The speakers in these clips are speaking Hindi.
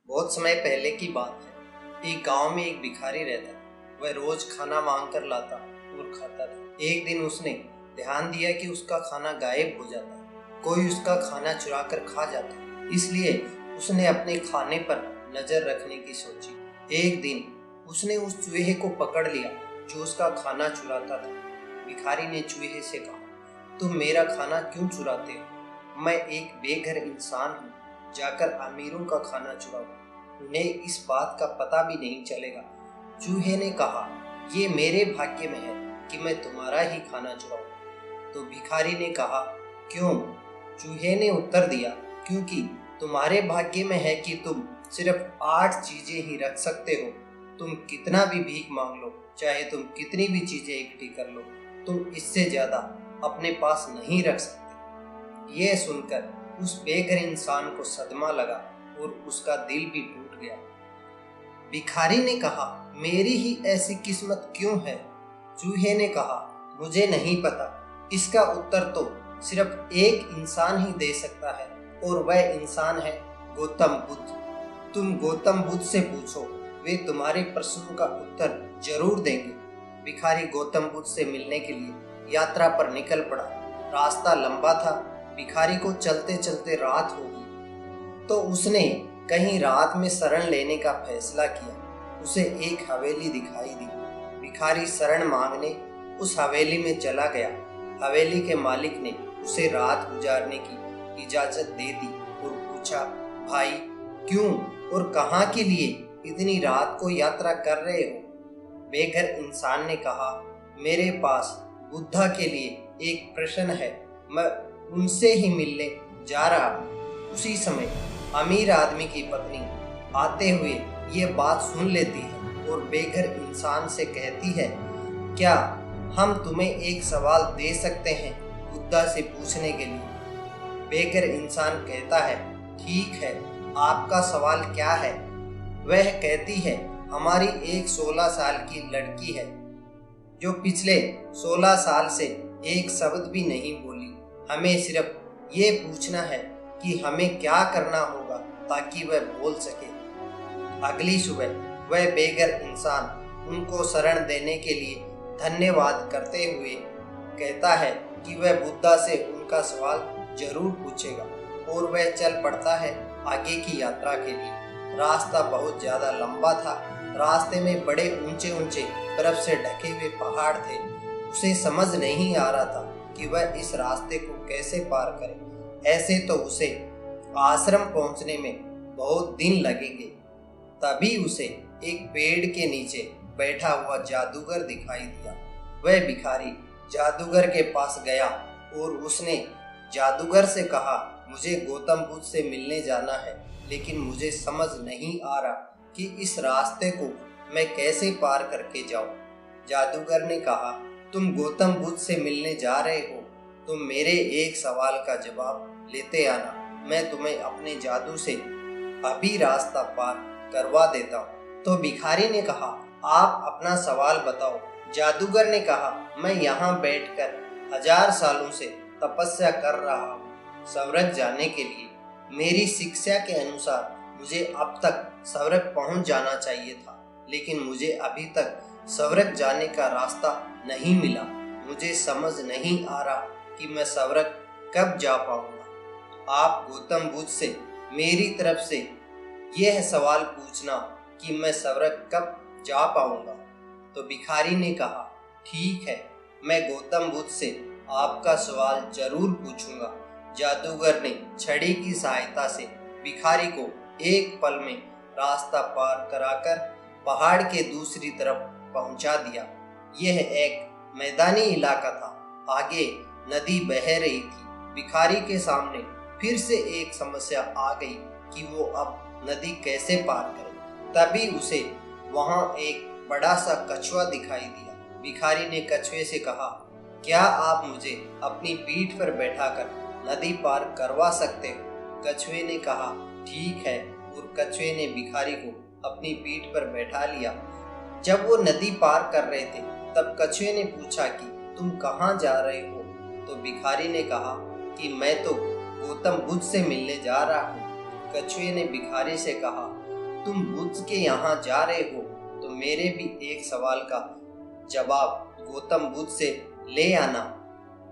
बहुत समय पहले की बात है। एक गांव में एक भिखारी रहता था। वह रोज खाना मांग कर लाता और खाता था। एक दिन उसने ध्यान दिया कि उसका खाना गायब हो जाता है। कोई उसका खाना चुरा कर खा जाता है। इसलिए उसने अपने खाने पर नजर रखने की सोची। एक दिन उसने उस चूहे को पकड़ लिया जो उसका खाना चुराता था। भिखारी ने चूहे से कहा, तुम मेरा खाना क्यों चुराते हो? मैं एक बेघर इंसान हूँ, जाकर अमीरों का खाना चुराओ, उन्हें इस बात का पता भी नहीं चलेगा। चूहे ने कहा, ये मेरे भाग्य में है कि मैं तुम्हारा ही खाना चुराऊं। तो भिखारी ने कहा, क्यों? चूहे ने उत्तर दिया, क्योंकि तुम्हारे भाग्य में है कि तुम सिर्फ 8 चीजें ही रख सकते हो। तुम कितना भी भीख मांग लो, चाहे तुम कितनी भी चीजें इकट्ठी कर लो, तुम इससे ज्यादा अपने पास नहीं रख सकते। यह सुनकर उस बेघर इंसान को सदमा लगा और उसका दिल भी टूट गया। भिखारी ने कहा, मेरी ही ऐसी किस्मत क्यों है? चूहे ने कहा, मुझे नहीं पता। इसका उत्तर तो सिर्फ एक इंसान ही दे सकता है, और वह इंसान है गौतम बुद्ध। तुम गौतम बुद्ध से पूछो, वे तुम्हारे प्रश्नों का उत्तर जरूर देंगे। भिखारी गौतम बुद्ध से मिलने के लिए यात्रा पर निकल पड़ा। रास्ता लंबा था। भिखारी को चलते चलते रात हो गई, तो उसने कहीं रात में शरण लेने का फैसला किया। उसे एक हवेली दिखाई दी। भिखारी शरण मांगने उस हवेली में चला गया। हवेली के मालिक ने उसे रात गुजारने की इजाजत दे दी और पूछा, भाई क्यों और कहाँ के लिए इतनी रात को यात्रा कर रहे हो? बेघर इंसान ने कहा, मेरे पास बुद्धा के लिए एक प्रश्न है, मैं उनसे ही मिलने जा रहा हूँ। उसी समय अमीर आदमी की पत्नी आते हुए ये बात सुन लेती है और बेघर इंसान से कहती है, क्या हम तुम्हें एक सवाल दे सकते हैं बुद्धा से पूछने के लिए? बेघर इंसान कहता है, ठीक है, आपका सवाल क्या है? वह कहती है, हमारी एक 16 साल की लड़की है जो पिछले 16 साल से एक शब्द भी नहीं बोली। हमें सिर्फ ये पूछना है कि हमें क्या करना होगा ताकि वह बोल सके। अगली सुबह वह बेघर इंसान उनको शरण देने के लिए धन्यवाद करते हुए कहता है कि वह बुद्धा से उनका सवाल जरूर पूछेगा, और वह चल पड़ता है आगे की यात्रा के लिए। रास्ता बहुत ज्यादा लंबा था। रास्ते में बड़े ऊंचे ऊंचे बर्फ से ढके हुए पहाड़ थे। उसे समझ नहीं आ रहा था कि वह इस रास्ते को कैसे पार करे। ऐसे तो उसे आश्रम पहुंचने में बहुत दिन लगेंगे। तभी उसे एक पेड़ के नीचे बैठा हुआ जादूगर दिखाई दिया। वह भिखारी जादूगर के पास गया और उसने जादूगर से कहा, मुझे गौतम बुद्ध से मिलने जाना है, लेकिन मुझे समझ नहीं आ रहा कि इस रास्ते को मैं कैसे पार करके जाऊं। जादूगर ने कहा, तुम गौतम बुद्ध से मिलने जा रहे हो, तुम मेरे एक सवाल का जवाब लेते आना। मैं तुम्हें अपने जादू से अभी रास्ता पार करवा देता हूँ। तो भिखारी ने कहा, आप अपना सवाल बताओ। जादूगर ने कहा, मैं यहाँ बैठकर 1000 सालों से तपस्या कर रहा हूँ स्वर्ग जाने के लिए। मेरी शिक्षा के अनुसार मुझे अब तक स्वर्ग पहुँच जाना चाहिए था, लेकिन मुझे अभी तक स्वर्ग जाने का रास्ता नहीं मिला। मुझे समझ नहीं आ रहा कि मैं स्वर्ग कब जा पाऊंगा। आप गौतम बुद्ध से मेरी तरफ से यह सवाल पूछना कि मैं स्वर्ग कब जा पाऊंगा। तो भिखारी ने कहा, ठीक है, मैं गौतम बुद्ध से आपका सवाल जरूर पूछूंगा। जादूगर ने छड़ी की सहायता से भिखारी को एक पल में रास्ता पार कराकर पहाड़ के दूसरी तरफ पहुंचा दिया। यह एक मैदानी इलाका था। आगे नदी बह रही थी। भिखारी के सामने फिर से एक समस्या आ गई कि वो अब नदी कैसे पार करे। तभी उसे वहां एक बड़ा सा कछुआ दिखाई दिया। भिखारी ने कछुए से कहा, क्या आप मुझे अपनी पीठ पर बैठाकर नदी पार करवा सकते हो? कछुए ने कहा, ठीक है, और कछुए ने भिखारी को अपनी पीठ पर बैठा लिया। जब वो नदी पार कर रहे थे, तब कछुए ने पूछा कि तुम कहाँ जा रहे हो? तो भिखारी ने कहा कि मैं तो गौतम बुद्ध से मिलने जा रहा हूँ। कछुए ने भिखारी से कहा, तुम बुद्ध के यहाँ जा रहे हो तो मेरे भी एक सवाल का जवाब गौतम बुद्ध से ले आना।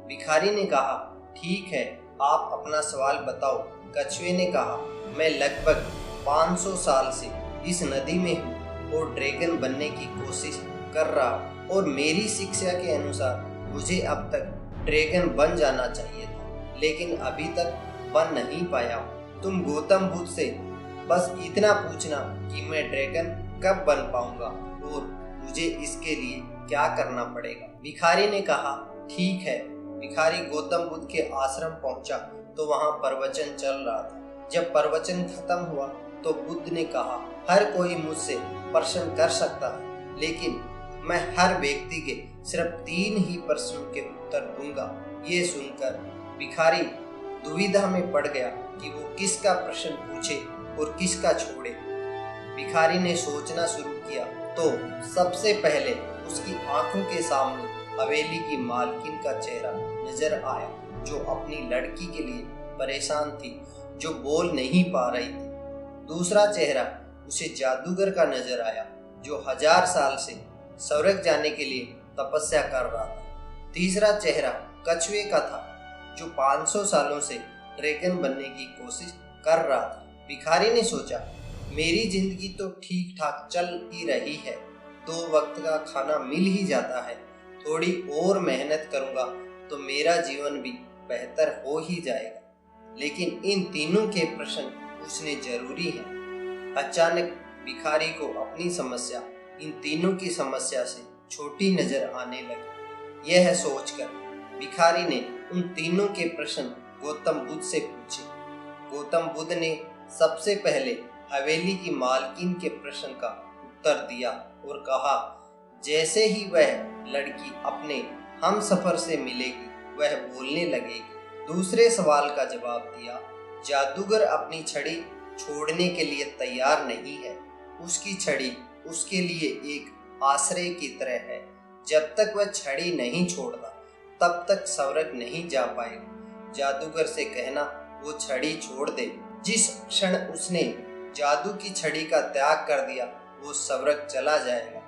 भिखारी ने कहा, ठीक है, आप अपना सवाल बताओ। कछुए ने कहा, मैं लगभग 500 साल से इस नदी में हूँ और ड्रैगन बनने की कोशिश कर रहा हूँ और मेरी शिक्षा के अनुसार मुझे अब तक ड्रैगन बन जाना चाहिए था, लेकिन अभी तक बन नहीं पाया हूँ। तुम गौतम बुद्ध से बस इतना पूछना कि मैं ड्रैगन कब बन पाऊंगा और मुझे इसके लिए क्या करना पड़ेगा। भिखारी ने कहा, ठीक है। भिखारी गौतम बुद्ध के आश्रम पहुंचा तो वहां प्रवचन चल रहा था। जब प्रवचन खत्म हुआ तो बुद्ध ने कहा, हर कोई मुझसे प्रश्न कर सकता है, लेकिन मैं हर व्यक्ति के सिर्फ 3 ही प्रश्नों के उत्तर दूंगा। ये सुनकर भिखारी दुविधा में पड़ गया कि वो किसका प्रश्न पूछे और किसका छोड़े। भिखारी ने सोचना शुरू किया तो सबसे पहले उसकी आंखों के सामने हवेली की मालकिन का चेहरा नजर आया, जो अपनी लड़की के लिए परेशान थी, जो बोल नहीं पा रही थी। दूसरा चेहरा उसे जादूगर का नजर आया, जो 1000 साल से स्वर्ग जाने के लिए तपस्या कर रहा था। तीसरा चेहरा कछुए का था, जो 500 सालों से ड्रैगन बनने की कोशिश कर रहा था। भिखारी ने सोचा, मेरी जिंदगी तो ठीक ठाक चल ही रही है, 2 वक्त का खाना मिल ही जाता है, थोड़ी और मेहनत करूंगा तो मेरा जीवन भी बेहतर हो ही जाएगा, लेकिन इन तीनों के प्रश्न पूछने जरूरी हैं। अचानक भिखारी को अपनी समस्या इन तीनों की समस्या से छोटी नजर आने लगी। यह सोचकर भिखारी ने उन तीनों के प्रश्न गौतम बुद्ध से पूछे। गौतम बुद्ध ने सबसे पहले हवेली की मालकिन के प्रश्न का उत्तर दिया और कहा, जैसे ही वह लड़की अपने हमसफर से मिलेगी वह बोलने लगेगी। दूसरे सवाल का जवाब दिया, जादूगर अपनी छड़ी छोड़ने के लिए तैयार नहीं है, उसकी छड़ी उसके लिए एक आश्रय की तरह है, जब तक वह छड़ी नहीं छोड़ता तब तक स्वर्ग नहीं जा पाएगा। जादूगर से कहना वो छड़ी छोड़ दे। जिस क्षण उसने जादू की छड़ी का त्याग कर दिया वो स्वर्ग चला जाएगा।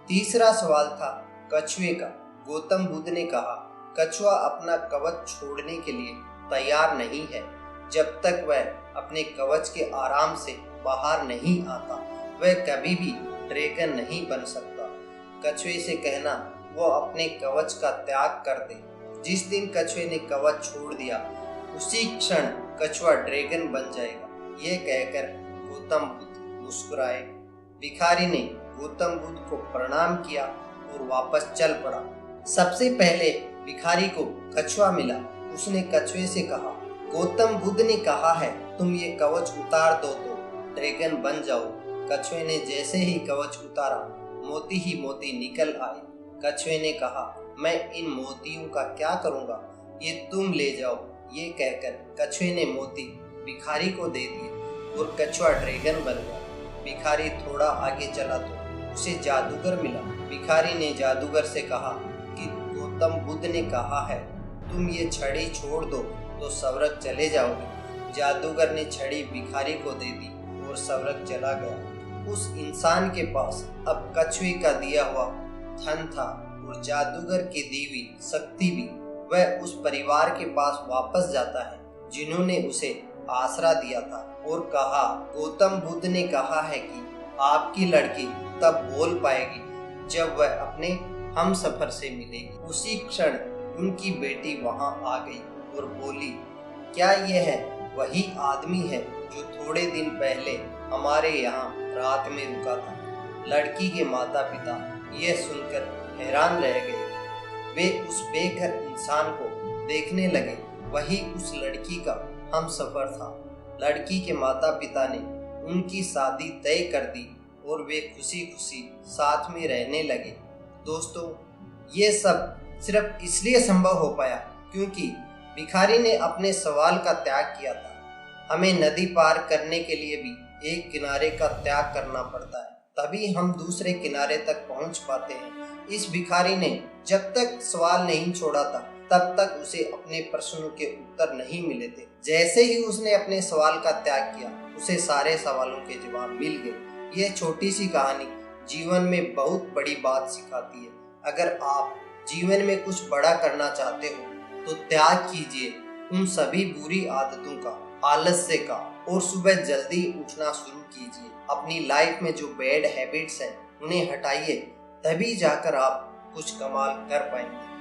तीसरा सवाल था कछुए का। गौतम बुद्ध ने कहा, कछुआ अपना कवच छोड़ने के लिए तैयार नहीं है, जब तक वह अपने कवच के आराम से बाहर नहीं आता वह कभी भी ड्रैगन नहीं बन सकता। कछुए से कहना वो अपने कवच का त्याग कर दे। जिस दिन कछुए ने कवच छोड़ दिया उसी क्षण कछुआ ड्रैगन बन जाएगा। ये कहकर गौतम बुद्ध मुस्कुराए। भिखारी ने गौतम बुद्ध को प्रणाम किया और वापस चल पड़ा। सबसे पहले भिखारी को कछुआ मिला। उसने कछुए से कहा, गौतम बुद्ध ने कहा है तुम ये कवच उतार दो तो ड्रैगन बन जाओ। कछुए ने जैसे ही कवच उतारा मोती ही मोती निकल आए। कछुए ने कहा, मैं इन मोतियों का क्या करूंगा, ये तुम ले जाओ। ये कहकर कछुए ने मोती भिखारी को दे दिए और कछुआ ड्रैगन बन गया। भिखारी थोड़ा आगे चला तो उसे जादूगर मिला। भिखारी ने जादूगर से कहा कि गौतम बुद्ध ने कहा है तुम ये छड़ी छोड़ दो तो स्वर्ग चले जाओगे। जादूगर ने छड़ी भिखारी को दे दी और स्वर्ग चला गया। उस इंसान के पास अब कछुए का दिया हुआ धन था और जादूगर की दी हुई शक्ति भी। वह उस परिवार के पास वापस जाता है जिन्होंने उसे आसरा दिया था और कहा, गौतम बुद्ध ने कहा है कि आपकी लड़की तब बोल पाएगी जब वह अपने हम सफर से मिलेगी। उसी क्षण उनकी बेटी वहां आ गई और बोली, क्या यह वही आदमी है जो थोड़े दिन पहले हमारे यहाँ रात में रुका था। लड़की के माता पिता यह सुनकर हैरान रह गए। वे उस बेघर इंसान को देखने लगे। वही उस लड़की का हम सफर था। लड़की के माता पिता ने उनकी शादी तय कर दी और वे खुशी खुशी साथ में रहने लगे। दोस्तों, ये सब सिर्फ इसलिए संभव हो पाया क्योंकि भिखारी ने अपने सवाल का त्याग किया था। हमें नदी पार करने के लिए भी एक किनारे का त्याग करना पड़ता है, तभी हम दूसरे किनारे तक पहुंच पाते हैं। इस भिखारी ने जब तक सवाल नहीं छोड़ा था तब तक उसे अपने प्रश्नों के उत्तर नहीं मिले थे। जैसे ही उसने अपने सवाल का त्याग किया, उसे सारे सवालों के जवाब मिल गए। यह छोटी सी कहानी जीवन में बहुत बड़ी बात सिखाती है। अगर आप जीवन में कुछ बड़ा करना चाहते हो तो त्याग कीजिए उन सभी बुरी आदतों का, आलस्य का, और सुबह जल्दी उठना शुरू कीजिए। अपनी लाइफ में जो बैड हैबिट्स हैं उन्हें हटाइए, तभी जाकर आप कुछ कमाल कर पाएंगे।